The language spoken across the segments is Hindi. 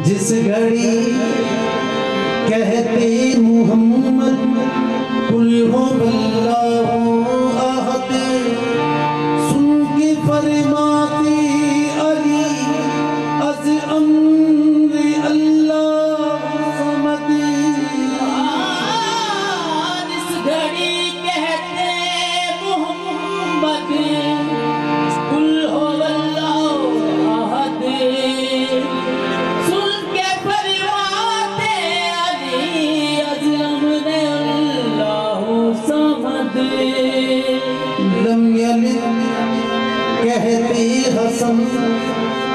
जिस घड़ी कहते मुहम्मद कुल हो अल्लाहु अहद, सुन के फरमाते अली अज़ अम्र अल्लाह समद। जिस घड़ी कहते मुहम्मद कुल हो अल्लाहु अहद, लम यलिद कहते हसन,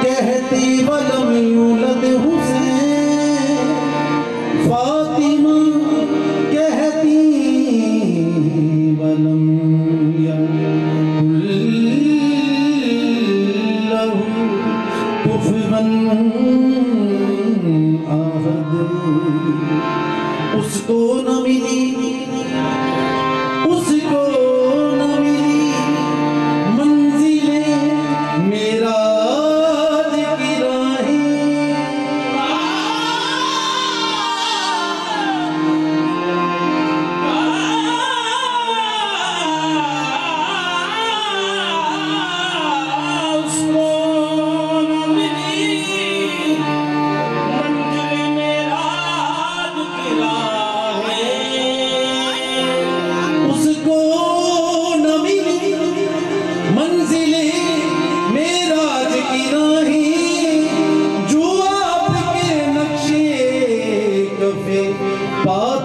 कहते वलम यूलद हुसैन, फातिमा कहती वलम यकुल लहू कुफुवन अहद। उसको न मिली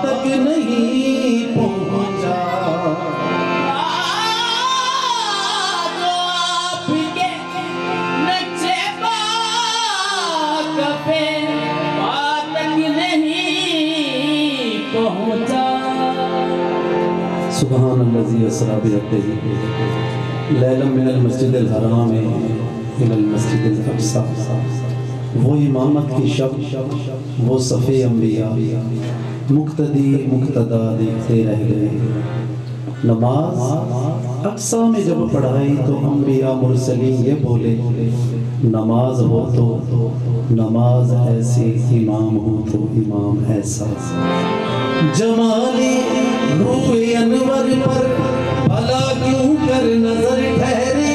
तक नहीं पहुंचा, जो आपके नक्शे पाक पे तक नहीं पहुंचा। सुभान अल्लज़ी अस्रा बिअब्दिही लैलन मिनल मस्जिदिल हराम इलल मस्जिदिल अक़सा। वो इमामत की शब, वो सफ़े अम्बिया, मुक्तदी मुक्तदा देखते रह गए। नमाज अक़सा में जब पढ़ाई तो अम्बिया मुरसलीन ये बोले, नमाज हो तो नमाज ऐसी, इमाम हो तो इमाम ऐसा। जमाले रूए अनवर पर भला क्यों कर नजर ठहरे,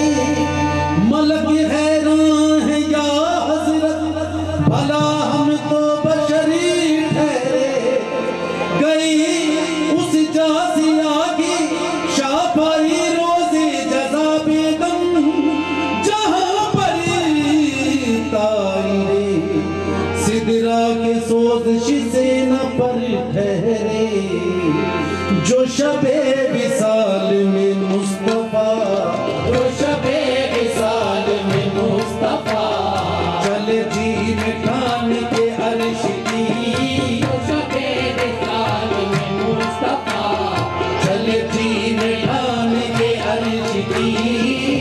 मलक हैरान है या हजरत, भला हम तो बशरी ठहरे। गई उस जासिया की शाफाई रोज़े जज़ा बेगम, जहाँ पर तारे सिदरा के सोज़श से न पर ठहरे। शबे विसाल में मुस्तफा, जो शबे विसाल में मुस्तफा चले जी में ठान के अर्श की, जो शबे विसाल में मुस्तफा चले जी में ठान के अर्श की,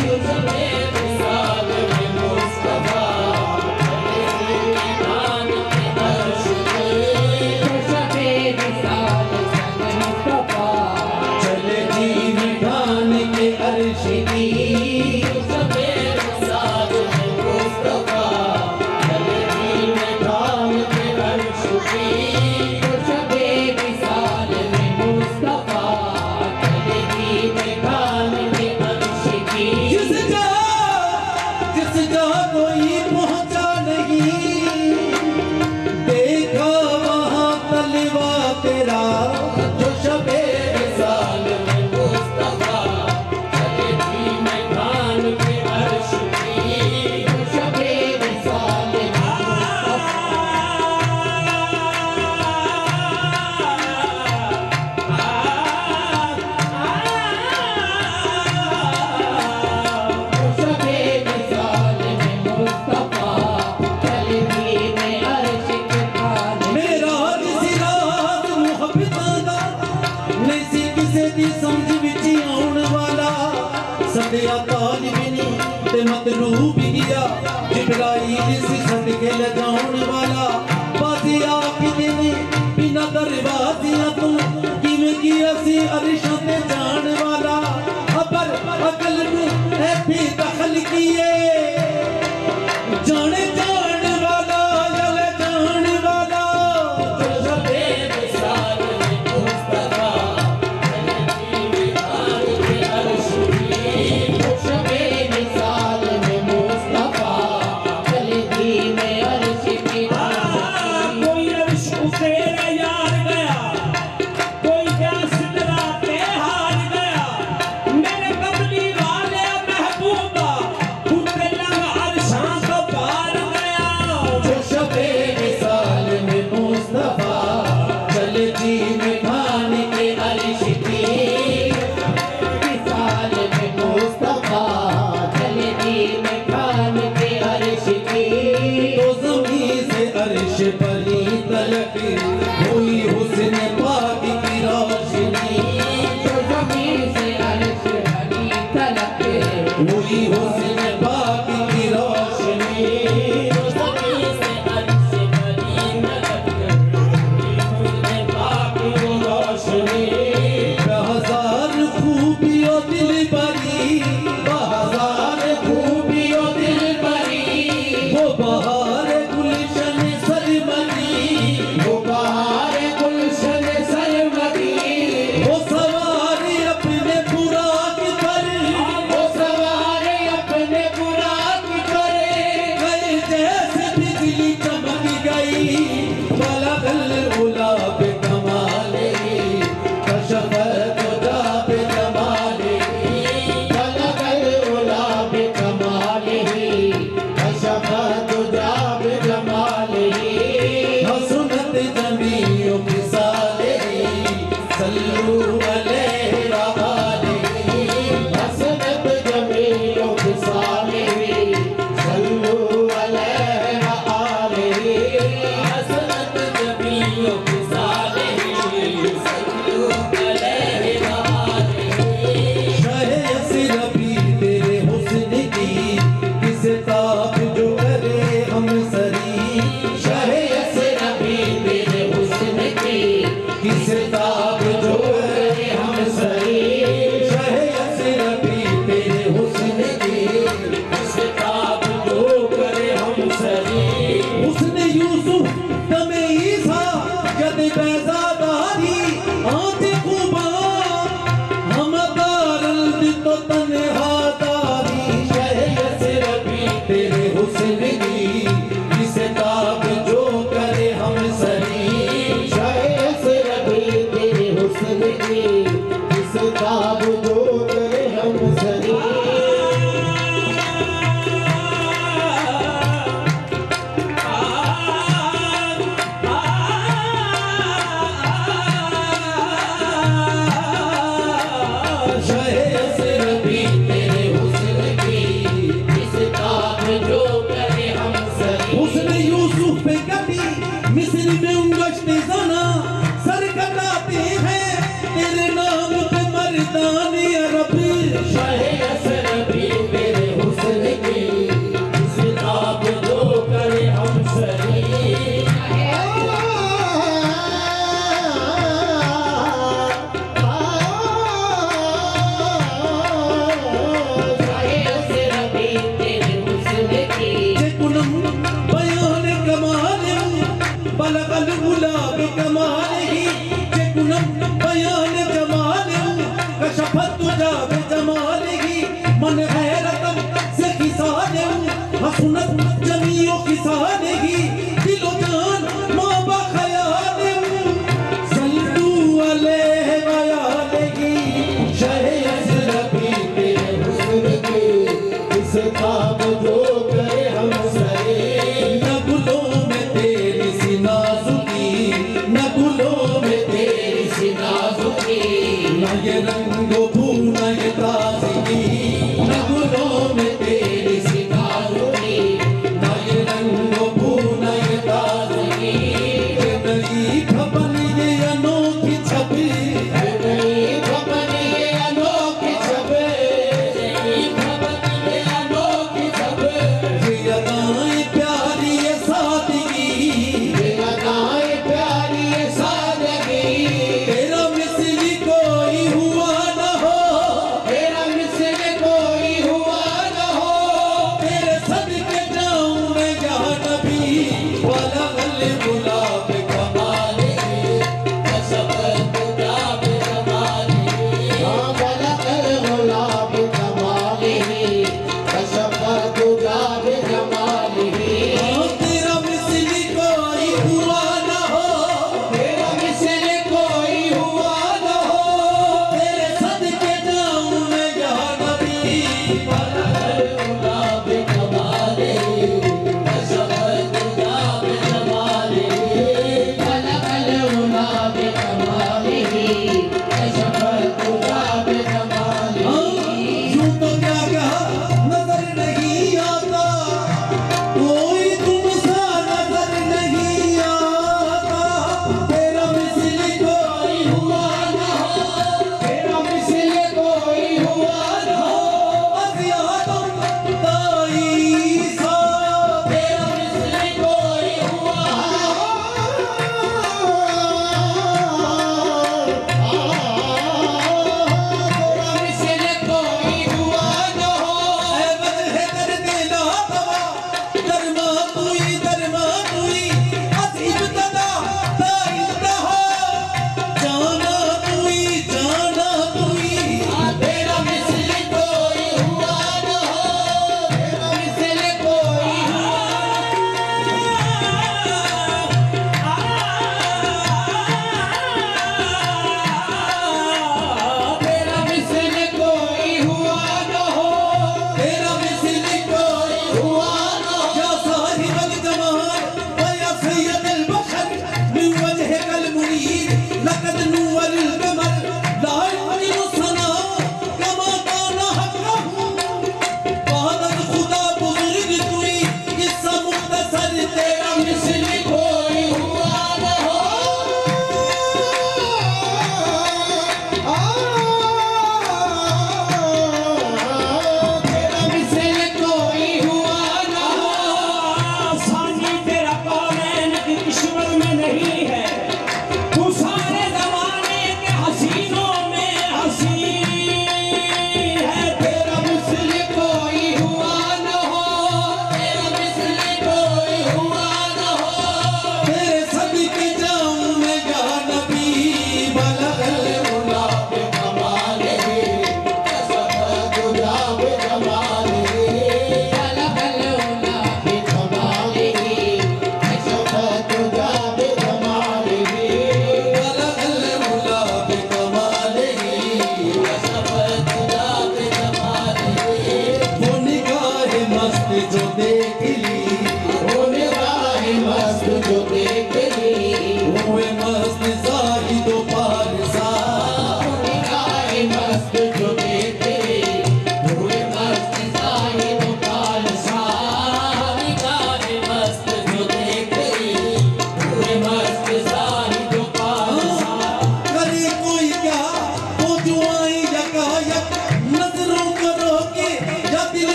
जो शबे विसाल में मुस्तफा मान के अर्श की, जो शबे विसाल में मुस्तफा चले जी में ठान के अर्श की, जो शबे विसाल में मुस्तफा चले जी में ठान के अर्श की, जो शबे विसाल में मुस्तफा चले जी में ठान के अर्श की। जिस जहाँ कोई पहुँचा नहीं, देखा वहाँ तलवा तेरा, जो शबे विसाल में मुस्तफा चले जी में ठान के अर्श की, जो शबे विसाल में शबे विसाल में मुस्तफा चले जी में अर्श के ठान मेरा जिस रात मुहब्बत दा नहीं सी किसे दी समझ विच आउण वाला, सदिया तालिब नहीं ते मतलूब गया, जिब्राइल सी सद के ले जाउण वाला, बाजी आखिदे ने बिना दरवाज़ियां तू किवें की असी अरशां ते जाण वाला, अबर अकल में है बेदखल किए, जाने जान वाला जले जान वाला, जो शबे विसाल में मुस्तफा चले जी में ठान के अर्श की, जो शबे विसाल में मुस्तफा चले जी में अर्श की। कोई अर्श उसे यार गया, कोई प्यास डराते हार गया, मेरे कमली वाले महबूबा उठे लगा अर्शां तो पार गया। जो शबे विसाल में मुस्तफा चले जी में ठान के अर्श की, विसाल में मुस्तफा चले जी में ठान के अर्श की, तो ज़मीन से अर्श परी तलक हुई हुस्न पाक की रोशनी, जो ज़मीन से अर्श बनी तलक हुई हुस्न पाक की रोशनी, जो ज़मीन से अर्श बनी तलक हुई पाक की रोशनी। बहज़ार खूबियों दिल बरी, बहज़ार खूबियों दिल बरी, वो बहार गुलशन सरमदी, वो बहार गुलशन सरमदी, वो सवार अपने बुराक पर, वो सवार अपने बुराक पर, गए जैसे बिजली चमक गई, बलगल उला पे कमाले, कशफत उला पे जमाले, बलगल उला बे कमालिही, कशफत उला बे जमालिही, हसनत जमीओ किसाले, सल्लू अलैहि व आलिही, हसनत जमीओ खिसालिही, सल्लू अलैहि व आलिही, हसनत जमीओ खिसालिही, सल्लू अलैहि व आलिही। शाहे असरबी तेरे हुस्न की, किसे ताब जो करे हम सरी, शाहे असरबी तेरे हुस्न की, किसे ताब जो करे हम सरी, शाहे असरबी तेरे हुस्न की, किसे ताब जो करे हम सरी। हुस्न यूसुफ दमे ईसा जद बैज़ादारी, आंते खूबा हम दारंद तो तन्हादारी, शाहे असरबी तेरे हुस्न की, किसे ताब जो करे हम सरी, शाहे असरबी तेरे हुस्न की, किसे ताब जो करे हम सरी। आ ना ये रंगो भू ना ये ताजगी, न गुलों में तेरी सितारों ना ये रंगो भू ना ये ताजगी, ये नई खबर ये अनोखी छवि, नई खबर ये अनोखी छबे, नई खबर ये अनोखी छबे, ये अदाएं प्यारी ये सादगी, ये अदाएं प्यारी ये सादगी, तेरा मिस्री कोई हुआ न हो,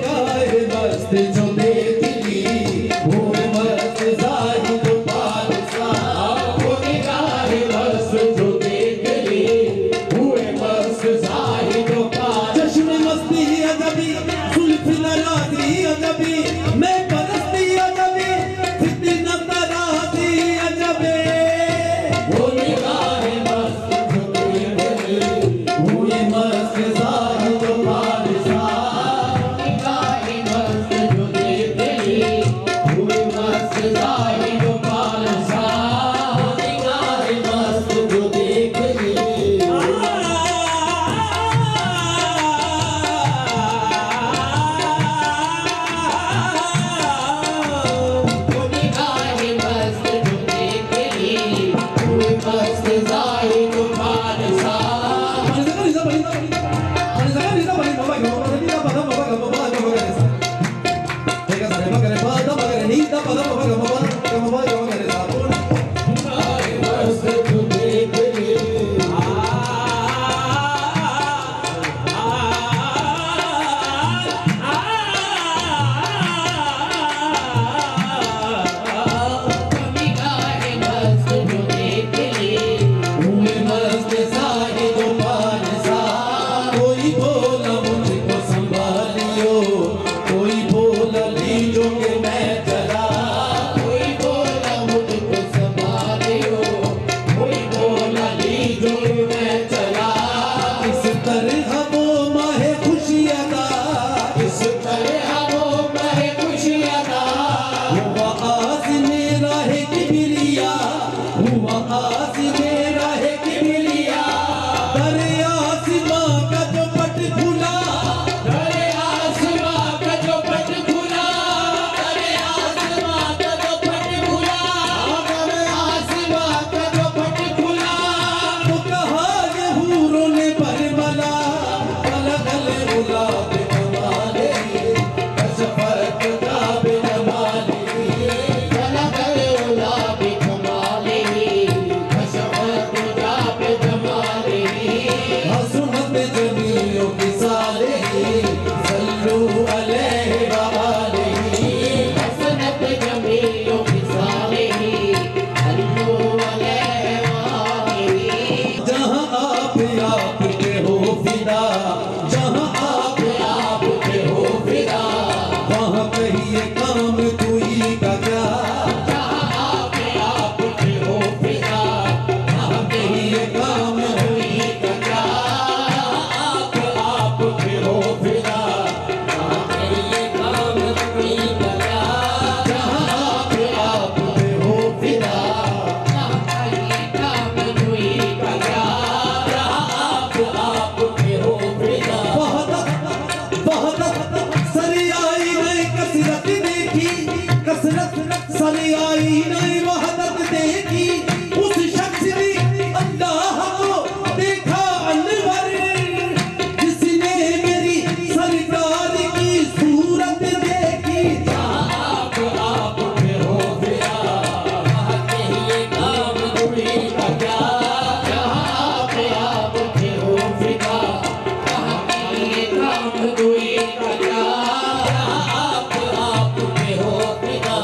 निगाह मस्त जो देख ली हुए मस्त जाहिद बादशाह, वो निगाह मस्त जो देख ली हुए मस्त जाहिद बादशाह। चश्मे मस्ती अजबी जुल्फ नराजी अजबी मैं परस्ती अजबी फितना तराजी अजबे, वो निगाह मस्त जो देख ली हुए मस्त जाहिद बादशाह, निगाह मस्त जो देख ली हुए मस्त जाहिद बादशाह, निगाह मस्त जो देख ली वो निगाह मस्त जो देख ली हुए मस्त जाहिद बादशाह। मस्त जो देख ली निगाह मस्त जो देख ली हुए मस्त जाहिद बादशाह। कोई बोला मुझको संभालियो, कोई बोला लीजो के मैं चला, कोई बोला मुझको संभालियो, कोई बोला लीजो मैं चला। इस तरह वो माहे खुशियाँ दा, इस तरह वो महे खुशियाँ दा हुआ आज मेरा है किबरिया, हुआ आज मेरा है किबरिया, दरिया आसमां का जो पट खुला, अरे आसमां का जो पट खुला, अरे आसमां का जो पट खुला, अरे आसमां का जो पट खुला। तो कहा ये हूरों ने बरमला, अलग अलग गुलाब कमाले, कशफत का बेनमाली, चला करे गुलाबी कमाले, कशफत जा पे जमाले। हसनत जमीलों की साले, सल्लू अलैहि व आलिही। हसनत जमीलों की सालेही, सल्लू अलैहि व आलिही। जहाँ आप के हो फिदा, जहाँ आप के हो फिदा, वहाँ कहिए काम कोई का क्या, जहाँ आप के हो फिदा, वहाँ कहिए काम हुई का क्या। आप के हो फिदा, वहाँ कहिए काम हुई का क्या। जहाँ आप के हो फिदा, वहाँ कहिए काम हुई का क्या। आप के हो फिदा, वहदत सरियाई ने कसरत देखी, कसरत सरियाई ने वहदत देखी, उस शख्स ने अल्लाह को देखा अनवर, जिसने मेरी सरकार की सूरत देखी। आप के हो फिदा, वहाँ कहिए काम हुई का क्या। आप के हो फिदा, वहाँ कहिए काम हुई का क्या। आप के हो फिदा,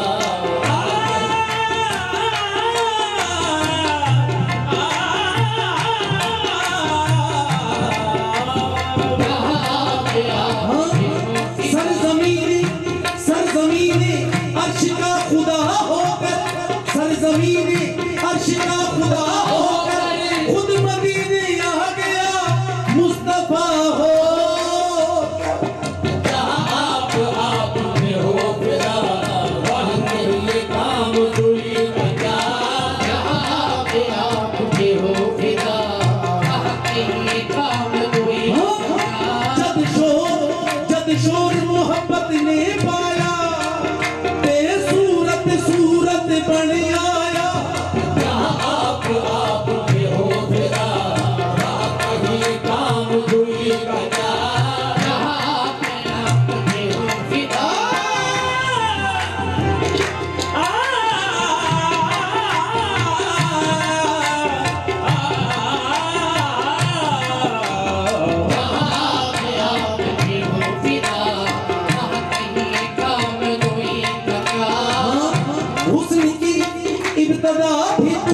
इब्तदा भी तू,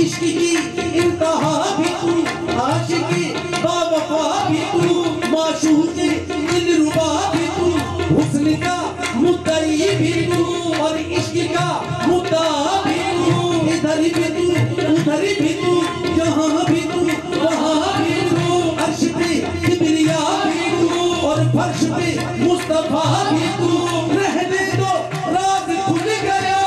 इश्क की इंतहा भी तू, आशिकी बावफा भी तू, माशूक़ दिलरुबा भी तू, हुस्न का मुद्दई भी तू और इश्क का मुद्दा भी तू। इधर भी तू उधर भी तू, यहाँ भी तू वहाँ भी तू, अर्श पे किबरिया भी तू और फर्श पे मुस्तफा भी तू। रहने दो राज खुल गया,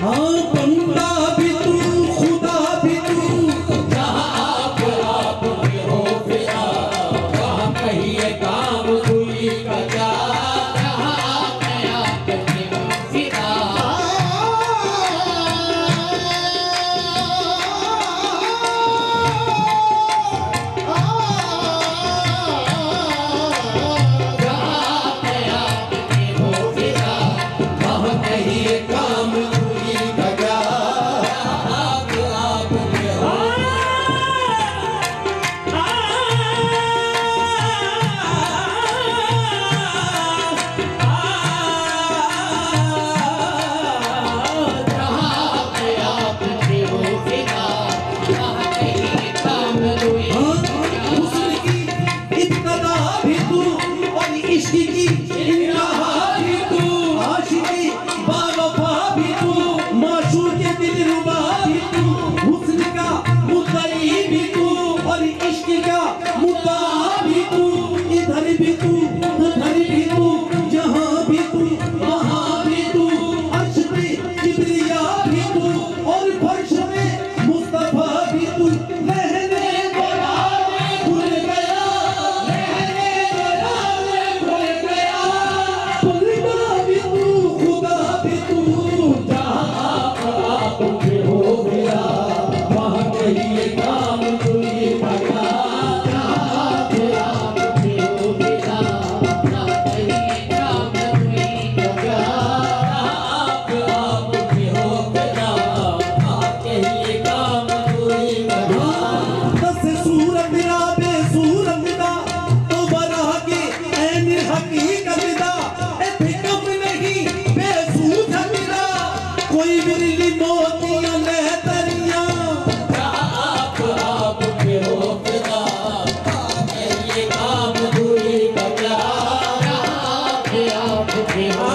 हाँ बंदा भी तू खुदा भी तू। जहाँ आप के हो फिदा, वहाँ कहिए काम कोई का क्या। जहाँ आप के हो फिदा, कोई बिरली मोतियां लहतरियां। आप के हो फिदा, ये काम दूरी का क्या। आप के हो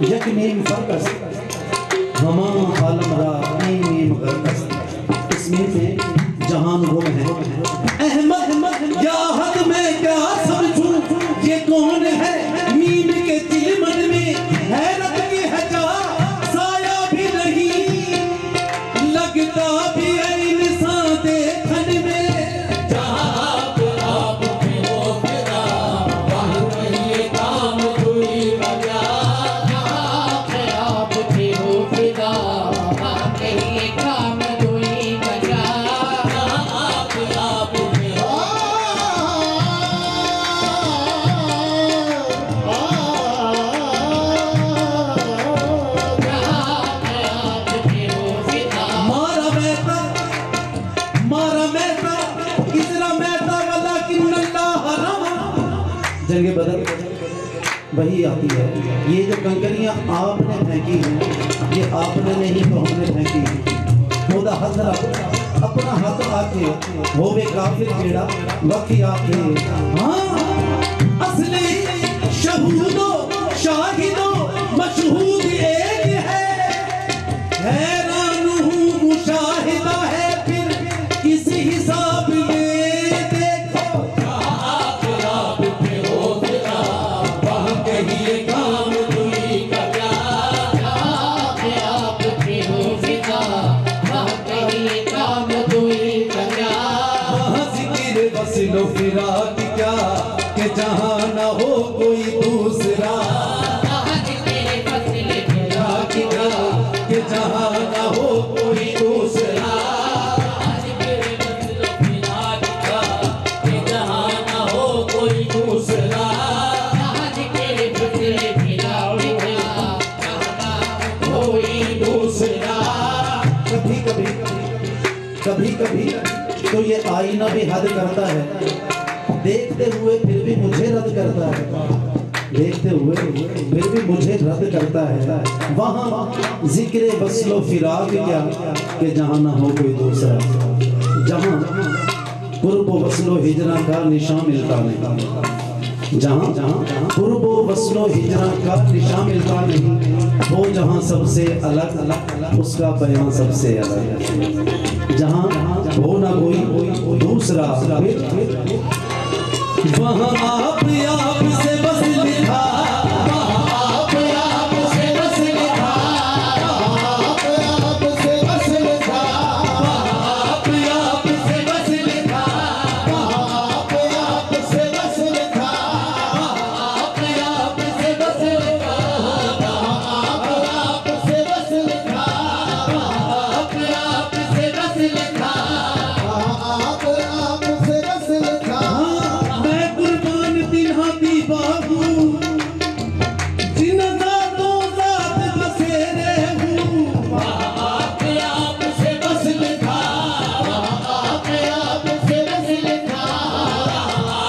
यकनीम फरकस हमाम आलम रा नीम गरकस। इसमें से जहान वो है अहमद या हद में क्या समझूं, ये कौन है मीम के दिल मन में हैरत की है जा साया भी नहीं लगता भी है इंसान देखन में। आप के हो फिदा, वहाँ कहिए काम दूरी का क्या। आप के हो फिदा, वहाँ कहिए काम दूरी का क्या। आप के हो फिदा। मारा मैता इतना मैता वाला कि जंगे बदल वही आती है। ये जो कंकरियां आपने फेंकी हैं, ये आपने नहीं तो हमने फेंकी है। खुदा हजरा अपना हाथ आके होवे काफिर केड़ा वकी आके। हाँ असली शहूदो शाहिदो मशहूद एक है, हैरान हूँ मुशाहिदा है फिर किसी हिसाब में देखो। आप के हो फिदा, वहाँ कहिए काम दूरी का क्या। आप के हो फिदा, तो ये आईना भी हद करता है, देखते हुए फिर भी मुझे रद्द करता है, देखते हुए फिर भी मुझे रद्द करता है। वहाँ जिक्र वस्लो फिराक क्या कि जहाँ ना हो कोई दूसरा, जहाँ कुर्बो वस्लो हिजरा का निशान मिलता नहीं, जहाँ कुर्बो वस्लो हिजरा का निशान मिलता नहीं, वो जहाँ सबसे अलग उसका बयान सबसे अलग, जहाँ हो ना कोई दूसरा वहाँ आप से बस लिखा, आप से बस लिखा, आप से बस लिखा, आप से बस लिखा, आप से बस लिखा, आप से बस लिखा, आप से बस लिखा, आप से बस लिखा, आप से बस लिखा। मैं कुर्बान तिन्हा दी बाबू जिन ज़ातों ज़ात बसेरे हूँ, आप से बस लिखा, आप से बस लिखा,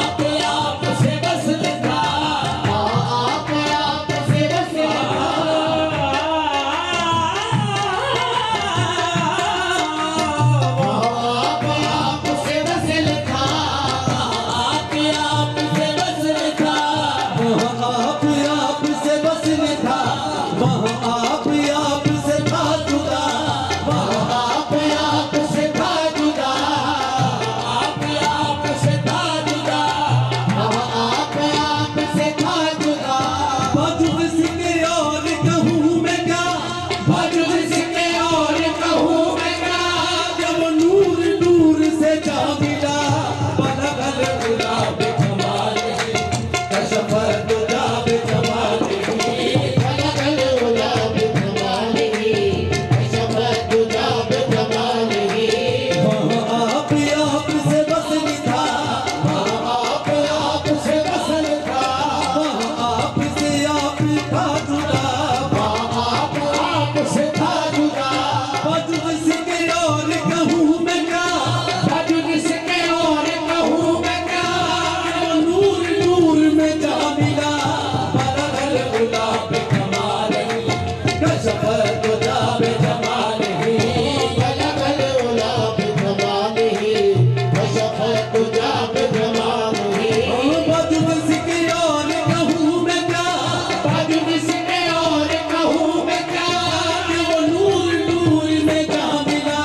आप से बस लिखा, आप से बस लिखा, आप से बस लिखा, आप से बस लिखा, आप से बस लिखा, वहाँ आप से था जुदा, वहाँ आप से था जुदा, आप से था जुदा, वहाँ आप से था जुदा। बाजू इसके और कहूँ मैं क्या, बाजू इसके और कहूँ मैं क्या, जब नूर नूर से जा मिला, बलगल गुलाब जमाल कशफत जाब जमाल, बलगल गुलाब जमाल कशफत जाब जमाल। वहाँ आप से बस लिखा, वहाँ आप से बस लिखा, वहाँ आप था जुदा, वहाँ आप से था जुदा। बाजू इसके और कहूँ मैं क्या, बाजू इसके और कहूँ मैं क्या, नूर नूर में जा मिला, बलगल गुलाब कमाल कशफत जाब जमाल, बलगल गुलाब कमाल कशफत जाब जमाल। बाजू इसके और कहूँ मैं क्या, बाजू इसके और कहूँ मैं क्या, वो नूर नूर में जा मिला,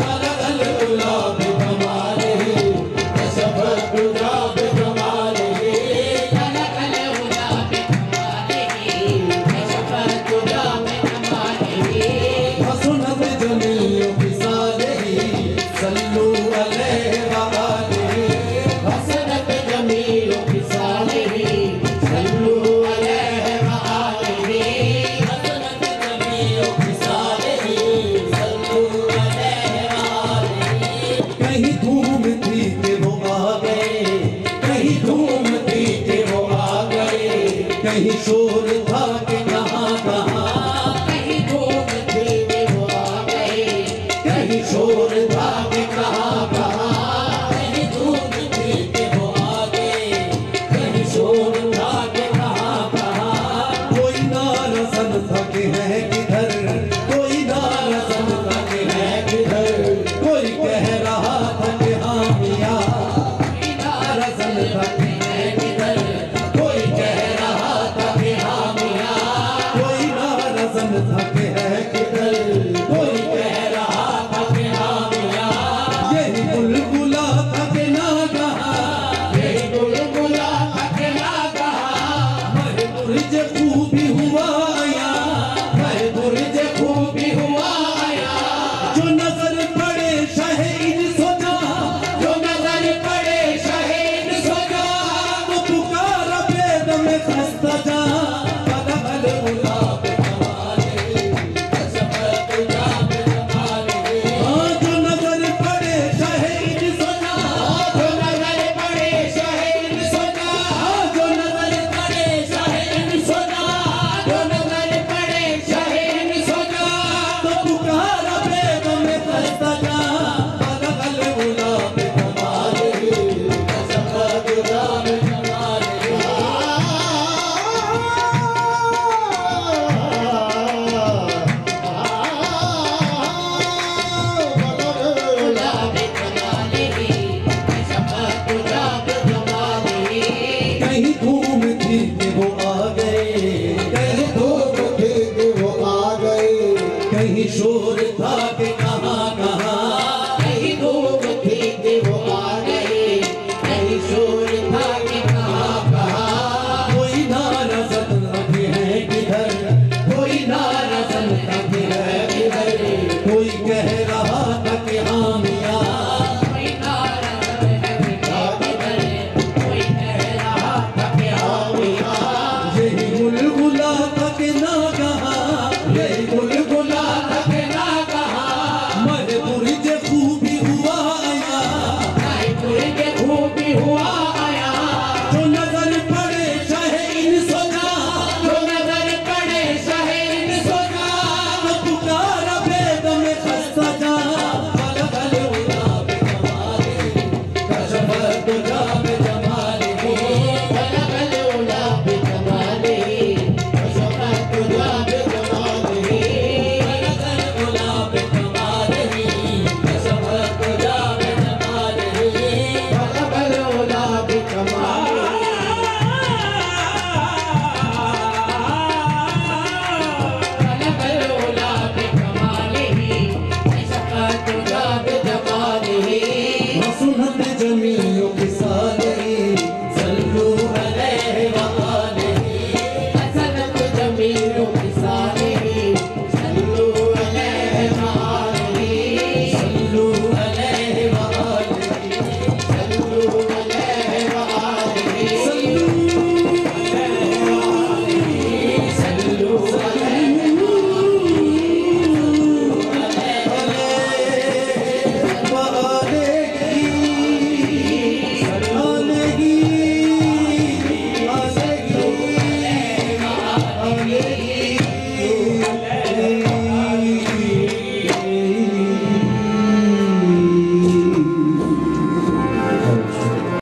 बलगल गुलाब कमाल कशफत जाब जमाल, बलगल गुलाब कमाल कशफत जाब जमाल। हसनत जमील फिसालही सल्लू अलैहि व आलिहि, हसनत जमील फिसालही सल्लू अलैहि व आलिहि, हसनत जमील फिसालही सल्लू अलैहि व आलिहि। कहीं धूम थी कि वो आ गए, कहीं धूम थी कि वो आ गए, कहीं शोर था कि कहाँ कहाँ, कहीं धूम थी कि वो आ गए, कहीं शोर था कि कहाँ कहाँ, कहीं धूम थी कि वो आ गए, कहीं शोर था कि कहाँ कहाँ। कोई नारसन था कि है किधर, कोई नारसन था कि है किधर, कोई कह रहा था कि हाँ मियाँ, कोई नारसन था कि है किधर, कोई कह रहा था कि हाँ मियाँ, कोई नारसन था कि है किधर, कोई कह रहा था कि हाँ मियाँ। यही बुलबुला था कि ना कहा, यही बुलबुला था कि ना कहा, मर मुझे खूबी हुआ